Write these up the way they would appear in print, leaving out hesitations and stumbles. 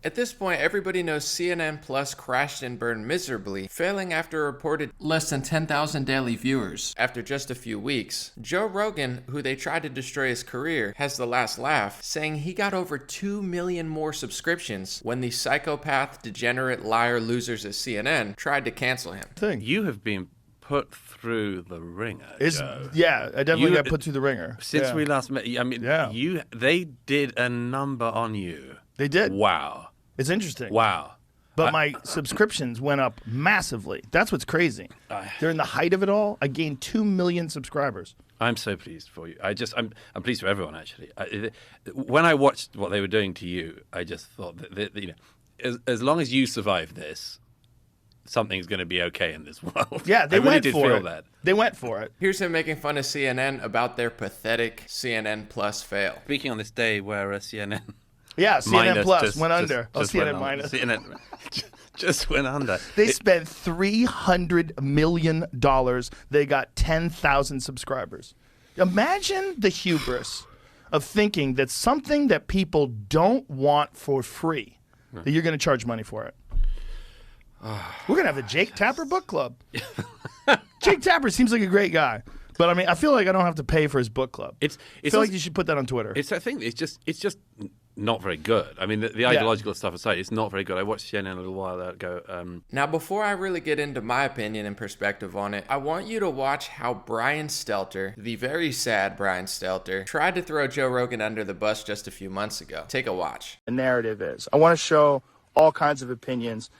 At this point, everybody knows CNN Plus crashed and burned miserably, failing after a reported less than 10,000 daily viewers after just a few weeks. Joe Rogan, who they tried to destroy his career, has the last laugh, saying he got over 2 million more subscriptions when the psychopath, degenerate, liar losers at CNN tried to cancel him. You have been put through the ringer, Joe. Yeah, I definitely got put through the ringer. Since we last met, I mean, they did a number on you. They did. Wow. It's interesting. Wow. But my subscriptions went up massively. That's what's crazy. During the height of it all, I gained 2 million subscribers. I'm so pleased for you. I'm pleased for everyone, actually. When I watched what they were doing to you, I just thought that as long as you survive this, something's going to be okay in this world. Yeah, they went did for feel it. That. They went for it. Here's him making fun of CNN about their pathetic CNN Plus fail. Speaking on this day where CNN... Yeah, CNN Plus just went under. CNN minus. CNN just went under. They spent $300 million. They got 10,000 subscribers. Imagine the hubris of thinking that something that people don't want for free, that you're going to charge money for it. We're going to have a Jake Tapper book club. Jake Tapper seems like a great guy. But I mean, I feel like I don't have to pay for his book club. I feel like you should put that on Twitter. I think it's just not very good. I mean, the ideological stuff aside, it's not very good. I watched CNN a little while ago. Now, before I really get into my opinion and perspective on it, I want you to watch how Brian Stelter, the very sad Brian Stelter, tried to throw Joe Rogan under the bus just a few months ago. Take a watch. The narrative is, I want to show all kinds of opinions.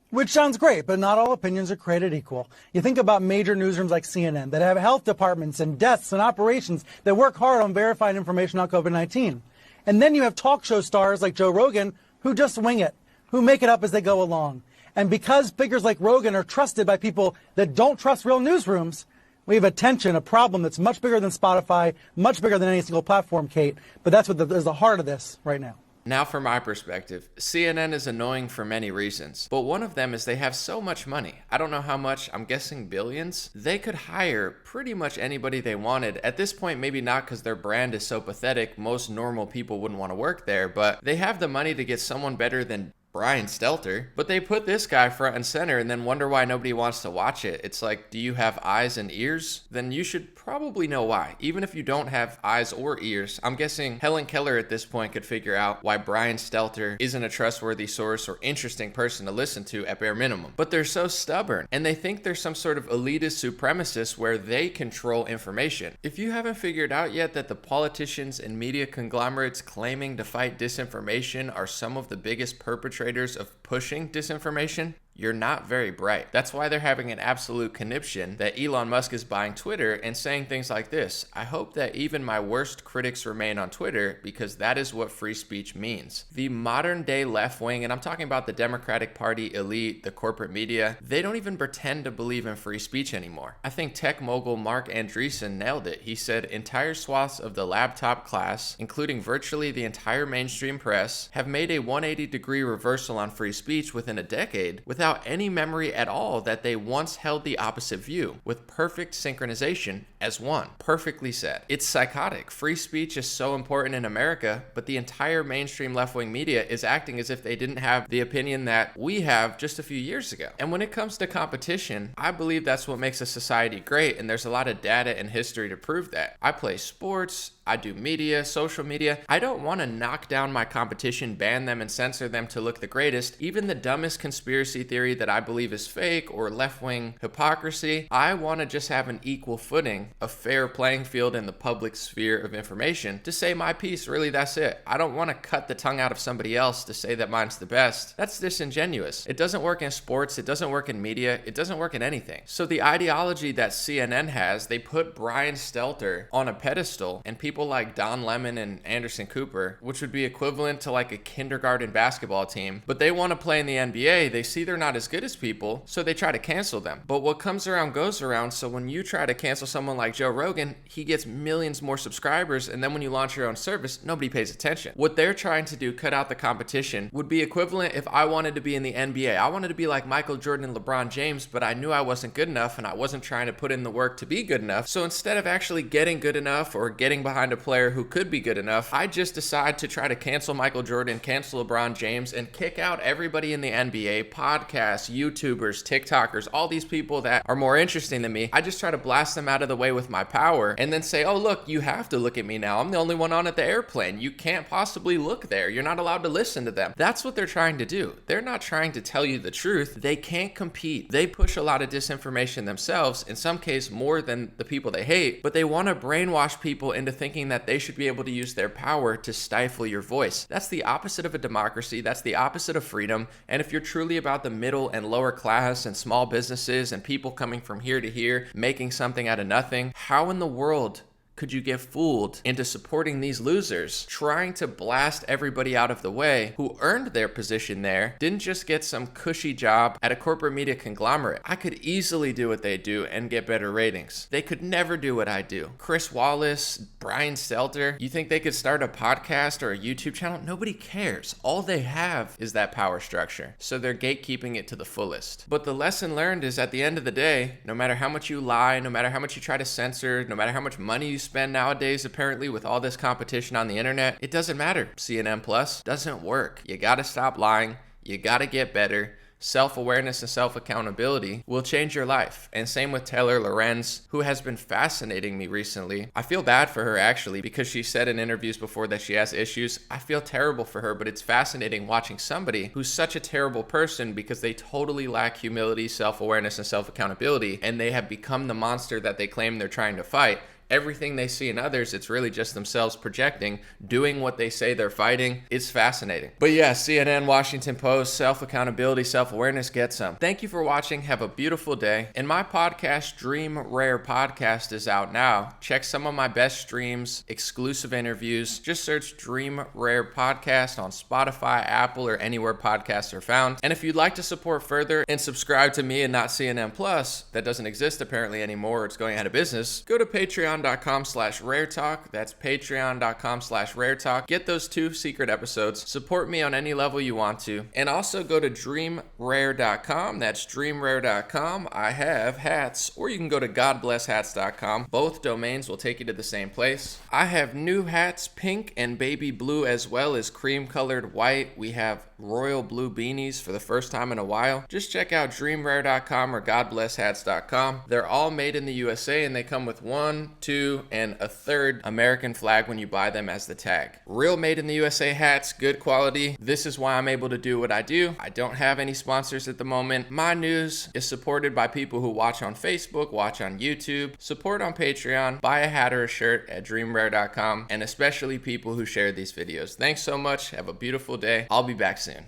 Which sounds great, but not all opinions are created equal. You think about major newsrooms like CNN that have health departments and desks and operations that work hard on verifying information on COVID-19. And then you have talk show stars like Joe Rogan who just wing it, who make it up as they go along. And because figures like Rogan are trusted by people that don't trust real newsrooms, we have a problem that's much bigger than Spotify, much bigger than any single platform, Kate. But that's what is the heart of this right now. Now from my perspective, CNN is annoying for many reasons, but one of them is they have so much money. I don't know how much, I'm guessing billions. They could hire pretty much anybody they wanted. At this point, maybe not because their brand is so pathetic, most normal people wouldn't want to work there, but they have the money to get someone better than Brian Stelter, but they put this guy front and center and then wonder why nobody wants to watch it. It's like, do you have eyes and ears? Then you should probably know why. Even if you don't have eyes or ears, I'm guessing Helen Keller at this point could figure out why Brian Stelter isn't a trustworthy source or interesting person to listen to at bare minimum. But they're so stubborn and they think they're some sort of elitist supremacist where they control information. If you haven't figured out yet that the politicians and media conglomerates claiming to fight disinformation are some of the biggest perpetrators of pushing disinformation, you're not very bright. That's why they're having an absolute conniption that Elon Musk is buying Twitter and saying things like this. I hope that even my worst critics remain on Twitter because that is what free speech means. The modern day left wing, and I'm talking about the Democratic Party elite, the corporate media, they don't even pretend to believe in free speech anymore. I think tech mogul Mark Andreessen nailed it. He said entire swaths of the laptop class, including virtually the entire mainstream press, have made a 180-degree reversal on free speech within a decade without any memory at all that they once held the opposite view, with perfect synchronization as one. Perfectly said. It's psychotic. Free speech is so important in America, but the entire mainstream left-wing media is acting as if they didn't have the opinion that we have just a few years ago. And when it comes to competition, I believe that's what makes a society great, and there's a lot of data and history to prove that. I play sports, I do media, social media. I don't want to knock down my competition, ban them, and censor them to look the greatest. Even the dumbest conspiracy theory that I believe is fake or left-wing hypocrisy, I want to just have an equal footing, a fair playing field in the public sphere of information to say my piece. Really, that's it. I don't want to cut the tongue out of somebody else to say that mine's the best. That's disingenuous. It doesn't work in sports. It doesn't work in media. It doesn't work in anything. So the ideology that CNN has, they put Brian Stelter on a pedestal and people like Don Lemon and Anderson Cooper, which would be equivalent to like a kindergarten basketball team, but they want to play in the NBA. They see they're not as good as people, so they try to cancel them. But what comes around goes around, so when you try to cancel someone like Joe Rogan, he gets millions more subscribers, and then when you launch your own service, nobody pays attention. What they're trying to do, cut out the competition, would be equivalent if I wanted to be in the NBA. I wanted to be like Michael Jordan and LeBron James, but I knew I wasn't good enough, and I wasn't trying to put in the work to be good enough. So instead of actually getting good enough or getting behind find a player who could be good enough, I just decide to try to cancel Michael Jordan, cancel LeBron James, and kick out everybody in the NBA, podcasts, YouTubers, TikTokers, all these people that are more interesting than me. I just try to blast them out of the way with my power and then say, oh, look, you have to look at me now. I'm the only one on at the airplane. You can't possibly look there. You're not allowed to listen to them. That's what they're trying to do. They're not trying to tell you the truth. They can't compete. They push a lot of disinformation themselves, in some case more than the people they hate, but they want to brainwash people into thinking that they should be able to use their power to stifle your voice. That's the opposite of a democracy. That's the opposite of freedom. And if you're truly about the middle and lower class and small businesses and people coming from here to here, making something out of nothing, how in the world could you get fooled into supporting these losers, trying to blast everybody out of the way who earned their position there, didn't just get some cushy job at a corporate media conglomerate? I could easily do what they do and get better ratings. They could never do what I do. Chris Wallace, Brian Stelter, you think they could start a podcast or a YouTube channel? Nobody cares. All they have is that power structure. So they're gatekeeping it to the fullest. But the lesson learned is at the end of the day, no matter how much you lie, no matter how much you try to censor, no matter how much money you spend nowadays, apparently, with all this competition on the internet, it doesn't matter. CNN Plus doesn't work. You gotta stop lying. You gotta get better. Self-awareness and self-accountability will change your life. And same with Taylor Lorenz, who has been fascinating me recently. I feel bad for her actually, because she said in interviews before that she has issues. I feel terrible for her, but it's fascinating watching somebody who's such a terrible person because they totally lack humility, self-awareness, and self-accountability, and they have become the monster that they claim they're trying to fight. Everything they see in others, it's really just themselves projecting, doing what they say they're fighting. It's fascinating. But yeah, CNN, Washington Post, self-accountability, self-awareness, get some. Thank you for watching. Have a beautiful day. And my podcast, Dream Rare Podcast, is out now. Check some of my best streams, exclusive interviews. Just search Dream Rare Podcast on Spotify, Apple, or anywhere podcasts are found. And if you'd like to support further and subscribe to me and not CNN Plus, that doesn't exist apparently anymore, it's going out of business, go to patreon.com/raretalk. That's patreon.com/raretalk. Get those 2 secret episodes. Support me on any level you want to. And also go to dreamrare.com. That's dreamrare.com. I have hats, or you can go to godblesshats.com. Both domains will take you to the same place. I have new hats, pink and baby blue, as well as cream colored white. We have royal blue beanies for the first time in a while. Just check out dreamrare.com or godblesshats.com. They're all made in the USA, and they come with 1, 2, and a 3rd American flag when you buy them as the tag. Real made in the USA hats, good quality. This is why I'm able to do what I do. I don't have any sponsors at the moment. My news is supported by people who watch on Facebook, watch on YouTube, support on Patreon, buy a hat or a shirt at dreamrare.com, and especially people who share these videos. Thanks so much. Have a beautiful day. I'll be back soon.